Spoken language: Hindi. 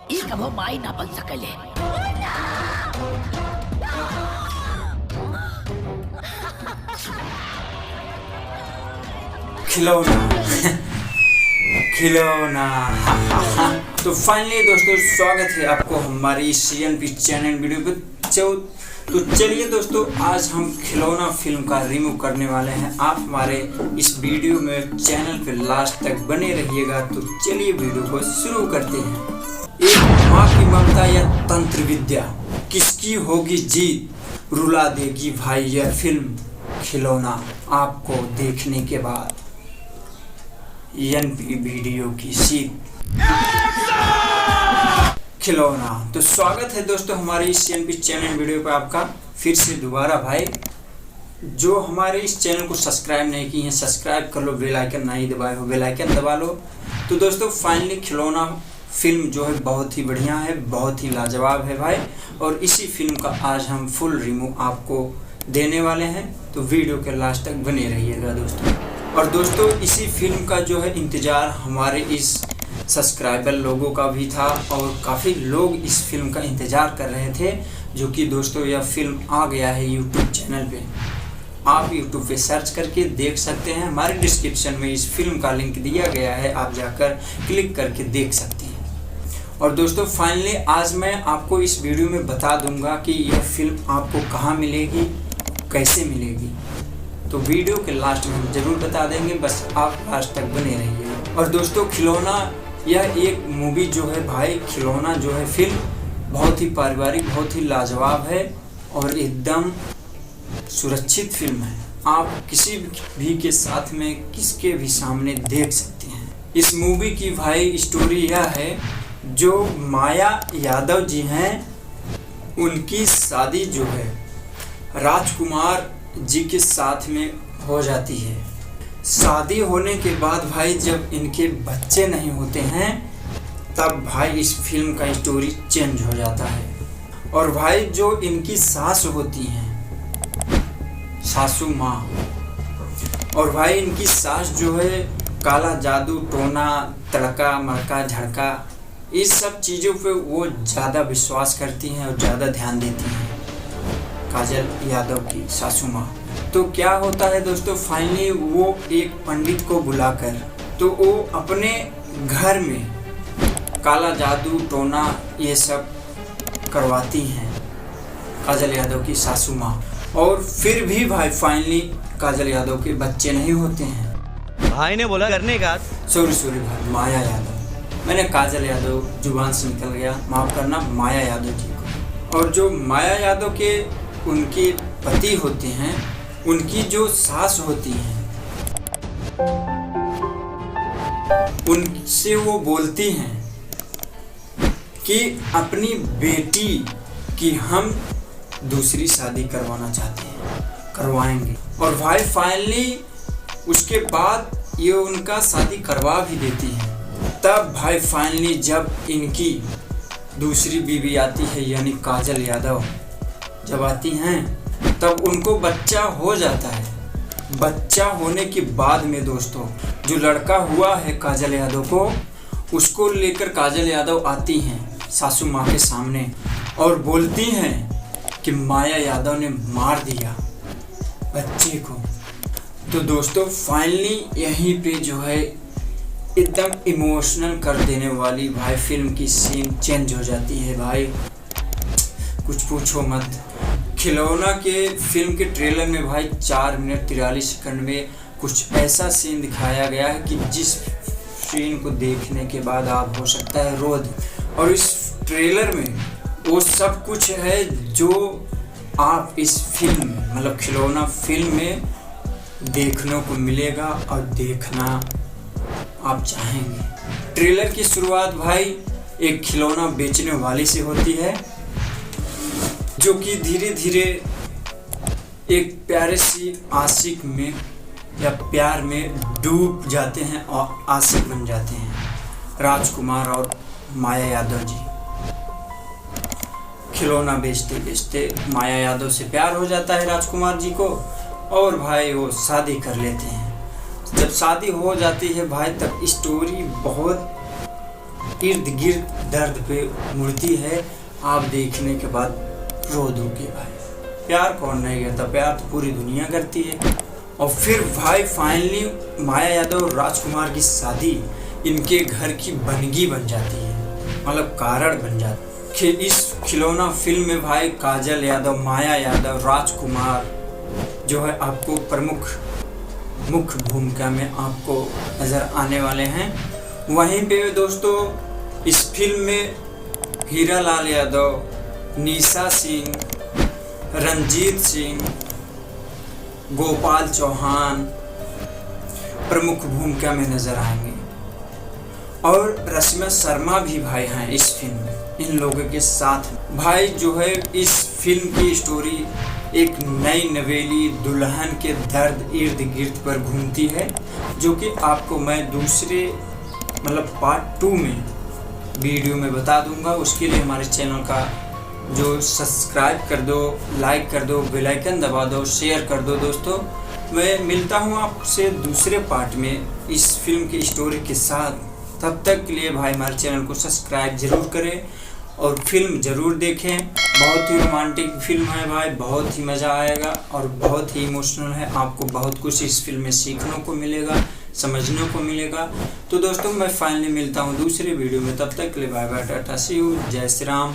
ई कभो माई ना बन सकले। खिलौना खिलौना। तो फाइनली दोस्तों स्वागत है आपको हमारी CNP चैनल वीडियो पे। तो चलिए दोस्तों, आज हम खिलौना फिल्म का रिव्यू करने वाले हैं। आप हमारे इस वीडियो में चैनल पे लास्ट तक बने रहिएगा। तो चलिए वीडियो को शुरू करते हैं। एक माँ की ममता या तंत्र विद्या, किसकी होगी जीत, रुला देगी भाई यह फिल्म खिलौना। आपको देखने के बाद NP वीडियो की सीख खिलौना। तो स्वागत है दोस्तों हमारे इस CNP चैनल वीडियो पे आपका फिर से दोबारा। भाई जो हमारे इस चैनल को सब्सक्राइब नहीं किए हैं, सब्सक्राइब कर लो, बेल आइकन नहीं दबाए हो बेल आइकन दबा लो। तो दोस्तों फाइनली खिलौना फिल्म जो है बहुत ही बढ़िया है, बहुत ही लाजवाब है भाई। और इसी फिल्म का आज हम फुल रिव्यू आपको देने वाले हैं। तो वीडियो के लास्ट तक बने रहिएगा दोस्तों। और दोस्तों इसी फिल्म का जो है इंतज़ार हमारे इस सब्सक्राइबर लोगों का भी था, और काफ़ी लोग इस फिल्म का इंतज़ार कर रहे थे। जो कि दोस्तों यह फिल्म आ गया है यूट्यूब चैनल पे। आप यूट्यूब पे सर्च करके देख सकते हैं। हमारे डिस्क्रिप्शन में इस फिल्म का लिंक दिया गया है, आप जाकर क्लिक करके देख सकते हैं। और दोस्तों फाइनली आज मैं आपको इस वीडियो में बता दूंगा कि यह फिल्म आपको कहाँ मिलेगी, कैसे मिलेगी। तो वीडियो के लास्ट में हम जरूर बता देंगे, बस आप लास्ट तक बने रहिए। और दोस्तों खिलौना यह एक मूवी जो है भाई, खिलौना जो है फिल्म बहुत ही पारिवारिक, बहुत ही लाजवाब है और एकदम सुरक्षित फिल्म है। आप किसी भी के साथ में, किसके भी सामने देख सकते हैं। इस मूवी की भाई स्टोरी यह है, जो माया यादव जी हैं उनकी शादी जो है राजकुमार जी के साथ में हो जाती है। शादी होने के बाद भाई जब इनके बच्चे नहीं होते हैं, तब भाई इस फिल्म का स्टोरी चेंज हो जाता है। और भाई जो इनकी सास होती हैं, सासू माँ, और भाई इनकी सास जो है काला जादू, टोना, तड़का मड़का झड़का, इस सब चीज़ों पे वो ज़्यादा विश्वास करती हैं और ज़्यादा ध्यान देती हैं, काजल यादव की सासू माँ। तो क्या होता है दोस्तों, फाइनली वो एक पंडित को बुलाकर, तो वो अपने घर में काला जादू टोना ये सब करवाती हैं काजल यादव की सासू माँ। और फिर भी भाई फाइनली काजल यादव के बच्चे नहीं होते हैं। भाई ने बोला करने का। सॉरी भाई, माया यादव, मैंने काजल यादव जुबान से निकल गया, माफ़ करना, माया यादव जी को। और जो माया यादव के उनके पति होते हैं, उनकी जो सास होती हैं, उनसे वो बोलती हैं कि अपनी बेटी की हम दूसरी शादी करवाना चाहते हैं, करवाएंगे। और भाई फाइनली उसके बाद ये उनका शादी करवा भी देती हैं। तब भाई फाइनली जब इनकी दूसरी बीवी आती है, यानी काजल यादव जब आती हैं, तब उनको बच्चा हो जाता है। बच्चा होने के बाद में दोस्तों जो लड़का हुआ है काजल यादव को, उसको लेकर काजल यादव आती हैं सासू माँ के सामने और बोलती हैं कि माया यादव ने मार दिया बच्चे को। तो दोस्तों फाइनली यहीं पे जो है एकदम इमोशनल कर देने वाली भाई फिल्म की सीन चेंज हो जाती है भाई, कुछ पूछो मत। खिलौना के फिल्म के ट्रेलर में भाई 4 मिनट 43 सेकंड में कुछ ऐसा सीन दिखाया गया है कि जिस सीन को देखने के बाद आप हो सकता है रो दें। और इस ट्रेलर में वो सब कुछ है जो आप इस फिल्म में, मतलब खिलौना फिल्म में देखने को मिलेगा और देखना आप चाहेंगे। ट्रेलर की शुरुआत भाई एक खिलौना बेचने वाले से होती है, जो कि धीरे धीरे एक प्यारे सी आशिक में या प्यार में डूब जाते हैं और आशिक बन जाते हैं राजकुमार और माया यादव जी। खिलौना बेचते बेचते माया यादव से प्यार हो जाता है राजकुमार जी को, और भाई वो शादी कर लेते हैं। जब शादी हो जाती है भाई, तब स्टोरी बहुत इर्द गिर्द दर्द पे मुड़ती है। आप देखने के बाद रो दोगे भाई। प्यार कौन नहीं करता, प्यार तो पूरी दुनिया करती है। और फिर भाई फाइनली माया यादव और राजकुमार की शादी इनके घर की बनगी बन जाती है, मतलब कारण बन जाती है कि इस खिलौना फिल्म में भाई काजल यादव, माया यादव, राजकुमार जो है आपको मुख्य भूमिका में आपको नज़र आने वाले हैं। वहीं पे दोस्तों इस फिल्म में हीरालाल यादव, निशा सिंह, रंजीत सिंह, गोपाल चौहान प्रमुख भूमिका में नजर आएंगे और रश्मि शर्मा भी भाई हैं इस फिल्म में। इन लोगों के साथ भाई जो है इस फिल्म की स्टोरी एक नई नवेली दुल्हन के दर्द इर्द गिर्द पर घूमती है, जो कि आपको मैं दूसरे मतलब पार्ट 2 में वीडियो में बता दूंगा। उसके लिए हमारे चैनल का जो सब्सक्राइब कर दो, लाइक कर दो, बेल आइकन दबा दो, शेयर कर दो। दोस्तों मैं मिलता हूँ आपसे दूसरे पार्ट में इस फिल्म की स्टोरी के साथ। तब तक के लिए भाई हमारे चैनल को सब्सक्राइब जरूर करें और फिल्म ज़रूर देखें। बहुत ही रोमांटिक फिल्म है भाई, बहुत ही मज़ा आएगा और बहुत ही इमोशनल है। आपको बहुत कुछ इस फिल्म में सीखने को मिलेगा, समझने को मिलेगा। तो दोस्तों मैं फाइनली मिलता हूँ दूसरे वीडियो में। तब तक के लिए बाय बाय, टाटा, सी यू, जय श्री राम।